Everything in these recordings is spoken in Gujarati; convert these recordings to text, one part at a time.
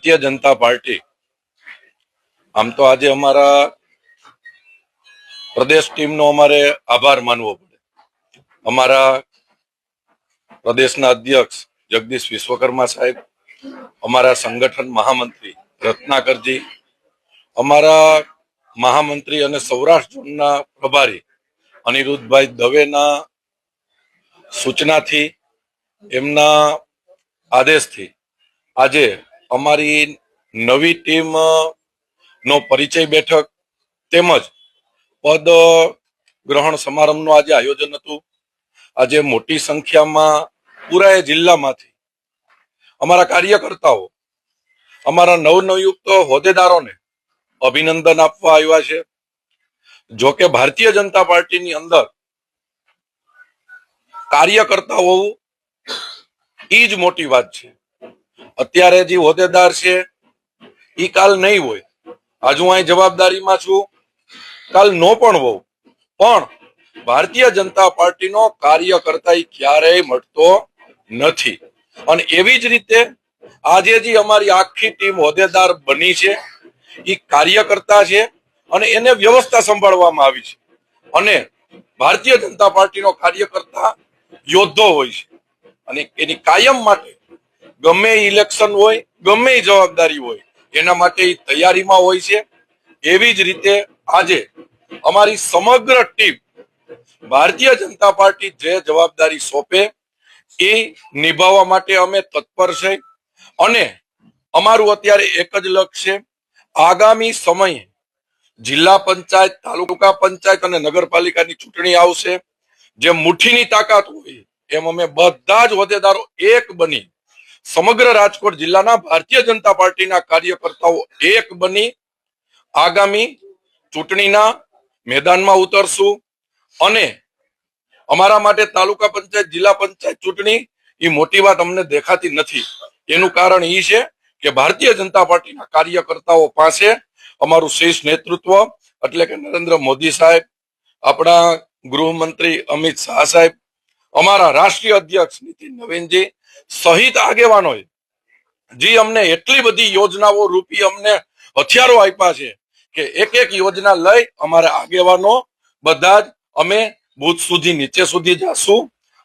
ભારતીય જનતા પાર્ટી આમ તો આજે અમારા પ્રદેશ ટીમનો અમારે આભાર માનવો પડે। અમારા પ્રદેશના અધ્યક્ષ જગદીશ વિશ્વકર્મા સાહેબ, અમારા સંગઠન મહામંત્રી રત્નાકરજી, અમારા મહામંત્રી અને સૌરાષ્ટ્ર ઝોનના પ્રભારી અનિરુદ્ધભાઈ દવેના સૂચનાથી, એમના આદેશથી આજે અમારી નવી ટીમ નો પરિચય બેઠક તેમજ પદ ગ્રહણ સમારંભનું આજે આયોજન હતું। આજે મોટી સંખ્યામાં પૂરા જિલ્લામાંથી અમારા કાર્યકર્તાઓ અમારા નવનિયુક્ત હોદ્દેદારોને અભિનંદન આપવા આવ્યા છે। જો કે ભારતીય જનતા પાર્ટીની અંદર કાર્યકર્તા હોવું એ જ મોટી વાત છે। અત્યારે જે હોદ્દેદાર છે એ કાલ નહીં હોય। આજ હું અહીં જવાબદારીમાં છું, કાલ નો પણ હોઉં, પણ ભારતીય જનતા પાર્ટીનો કાર્યકર્તા એ ક્યારેય મટતો નથી। અને એવી જ રીતે આજે જે અમારી આખી ટીમ હોદ્દેદાર બની છે એ કાર્યકર્તા છે અને એને વ્યવસ્થા સંભાળવામાં આવી છે। અને ભારતીય જનતા પાર્ટીનો કાર્યકર્તા યોદ્ધો હોય છે અને એની કાયમ માટે ગમે ઇલેક્શન હોય, ગમે જવાબદારી હોય, એના માટે તૈયારીમાં હોય છે। એવી જ રીતે આજે અમારી સમગ્ર ટીમ ભારતીય જનતા પાર્ટી જે જવાબદારી સોંપે એ નિભાવવા માટે અમે તત્પર છે। અને અમારું અત્યારે એક જ લક્ષ્ય છે, આગામી સમયે જિલ્લા પંચાયત, તાલુકા પંચાયત અને નગરપાલિકાની ચૂંટણી આવશે। જે મુઠ્ઠીની તાકાત હોય એમ અમે બધા જ હોદ્દેદારો એક બની સમગ્ર રાજકોટ જિલ્લાના ભારતીય જનતા પાર્ટીના કાર્યકર્તાઓ એક બની આગામી ચૂંટણીના મેદાનમાં ઉતરશું। અને અમારા માટે તાલુકા પંચાયત, જિલ્લા પંચાયત ચૂંટણી એ મોટી વાત અમને દેખાતી નથી। એનું કારણ એ છે કે ભારતીય જનતા પાર્ટીના કાર્યકર્તાઓ પાસે અમારું શીર્ષ નેતૃત્વ એટલે કે નરેન્દ્ર મોદી સાહેબ, આપણા ગૃહમંત્રી અમિત શાહ સાહેબ, અમારા રાષ્ટ્રીય અધ્યક્ષ નીતિન નવીનજી સહિત આગેવાનોએ જે અમને એટલી બધી યોજનાઓ રૂપી અમને હથિયારો આપ્યા છે કે એક એક યોજના લઈ અમારા આગેવાનો બધા જ અમે બુથ સુધી, નીચે સુધી જાશું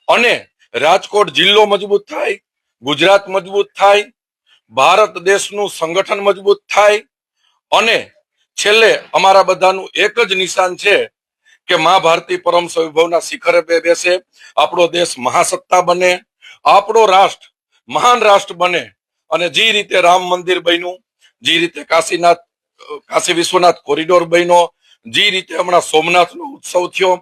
અને રાજકોટ જિલ્લો મજબૂત થાય, ગુજરાત મજબૂત થાય, ભારત દેશનું સંગઠન મજબૂત થાય અને છેલ્લે અમારા બધાનું એક જ નિશાન છે કે મા ભારતી પરમ વૈભવના શિખરે બેસે, આપણો દેશ મહાસત્તા બને, આપણો રાષ્ટ્ર મહાન રાષ્ટ્ર બને। અને જે રીતે રામ મંદિર બન્યું, જે રીતે કાશી વિશ્વનાથ કોરિડોર બન્યો, જે રીતે હમણાં સોમનાથનો ઉત્સવ થયો,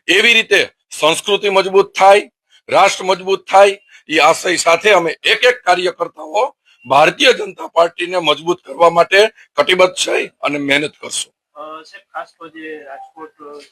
એવી રીતે સંસ્કૃતિ મજબૂત થાય, રાષ્ટ્ર મજબૂત થાય, એ આશય સાથે અમે એક એક કાર્યકર્તાઓ ભારતીય જનતા પાર્ટીને મજબૂત કરવા માટે કટિબદ્ધ છે અને મહેનત કરશું। સાહેબ, ખાસ તો જે રાજકોટ